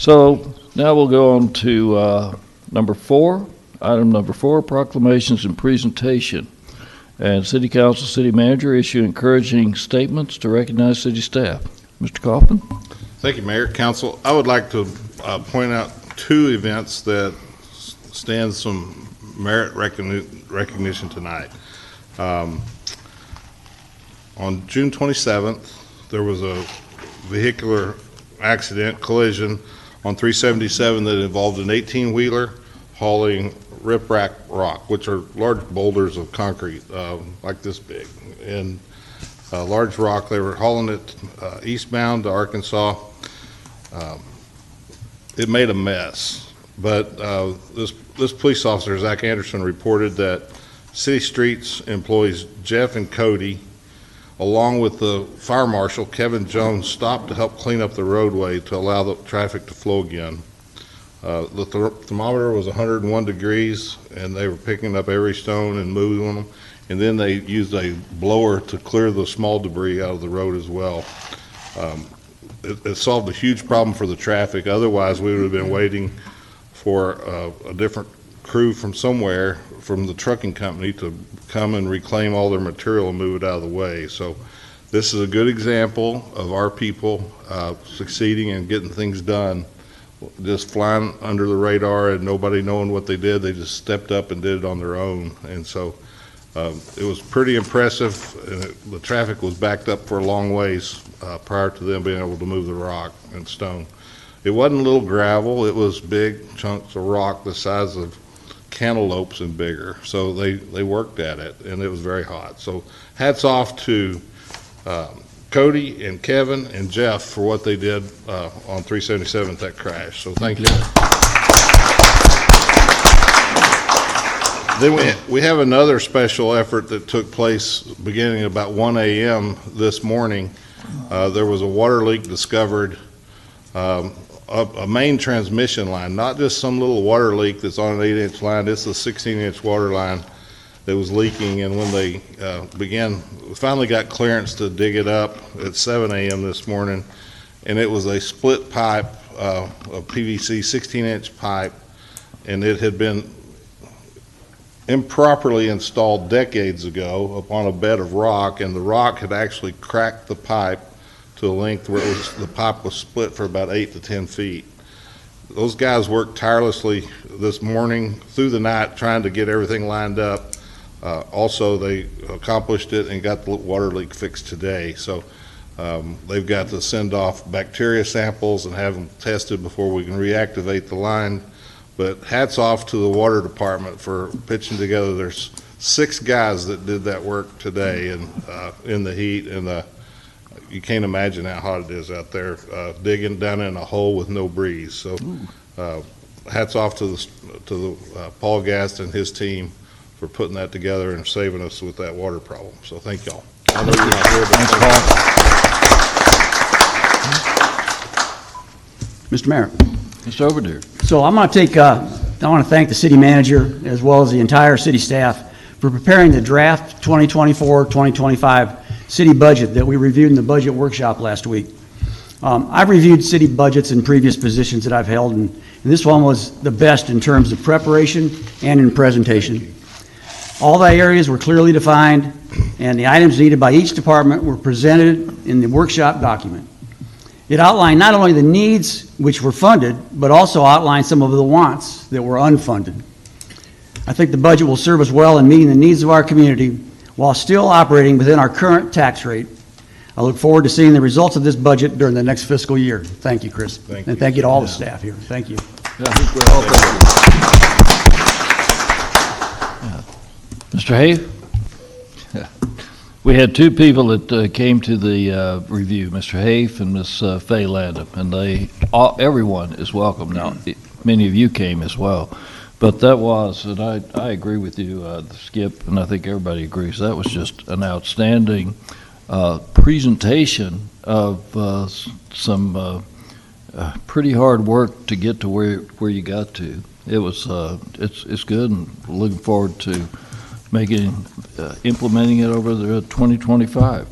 So now we'll go on to number 4. Item number 4, proclamations and presentation. And City Council, City Manager issue encouraging statements to recognize city staff. Mr. Coffman. Thank you, Mayor. Council, I would like to point out 2 events that stand some merit recognition tonight. On June 27th, there was a vehicular accident, collision on 377 that involved an 18-wheeler hauling riprap rock, which are large boulders of concrete, like this big, and large rock. They were hauling it eastbound to Arkansas. It made a mess, but this police officer, Zach Anderson, reported that City Streets employees Jeff and Cody, along with the fire marshal, Kevin Jones, stopped to help clean up the roadway to allow the traffic to flow again. The thermometer was 101 degrees, and they were picking up every stone and moving them. And then they used a blower to clear the small debris out of the road as well. It solved a huge problem for the traffic. Otherwise, we would have been waiting for a different crew from somewhere, from the trucking company, to come and reclaim all their material and move it out of the way. So this is a good example of our people succeeding and getting things done, just flying under the radar and nobody knowing what they did. They just stepped up and did it on their own. And so it was pretty impressive, and the traffic was backed up for a long ways prior to them being able to move the rock and stone. It wasn't little gravel, it was big chunks of rock the size of cantaloupes and bigger. So they worked at it, and it was very hot. So hats off to Cody and Kevin and Jeff for what they did on 377 at that crash. So thank you. Then we have another special effort that took place beginning at about 1 a.m. this morning. There was a water leak discovered, a main transmission line, not just some little water leak that's on an 8-inch line. It's a 16-inch water line that was leaking, and when they finally got clearance to dig it up at 7 a.m. this morning, and it was a split pipe, a PVC 16-inch pipe, and it had been improperly installed decades ago upon a bed of rock, and the rock had actually cracked the pipe to a length where the pipe was split for about 8 to 10 feet. Those guys worked tirelessly this morning through the night trying to get everything lined up. Also, they accomplished it and got the water leak fixed today. So they've got to send off bacteria samples and have them tested before we can reactivate the line. But hats off to the water department for pitching together. There's 6 guys that did that work today, and in the heat, and you can't imagine how hot it is out there, digging down in a hole with no breeze. So hats off to the Paul Gast and his team for putting that together and saving us with that water problem. So thank y'all. I know you're not here, but Mr. Mayor. Mr. Overdeer. So I'm going to I want to thank the city manager as well as the entire city staff for preparing the draft 2024-2025 city budget that we reviewed in the budget workshop last week. I've reviewed city budgets in previous positions that I've held, and this one was the best in terms of preparation and in presentation. All the areas were clearly defined, and the items needed by each department were presented in the workshop document. It outlined not only the needs which were funded, but also outlined some of the wants that were unfunded. I think the budget will serve us well in meeting the needs of our community while still operating within our current tax rate. I look forward to seeing the results of this budget during the next fiscal year. Thank you, Chris. Thank and you. thank you to all the staff here. Thank you. Yeah, I think we're all thank you. Mr. Hay? We had 2 people that came to the review, Mr. Hafe and Ms. Faye Landon, and everyone is welcome. Now, many of you came as well, but that was, and I agree with you, Skip, and I think everybody agrees, that was just an outstanding presentation of some pretty hard work to get to where you got to. It was, it's good, and looking forward to implementing it over the 2025.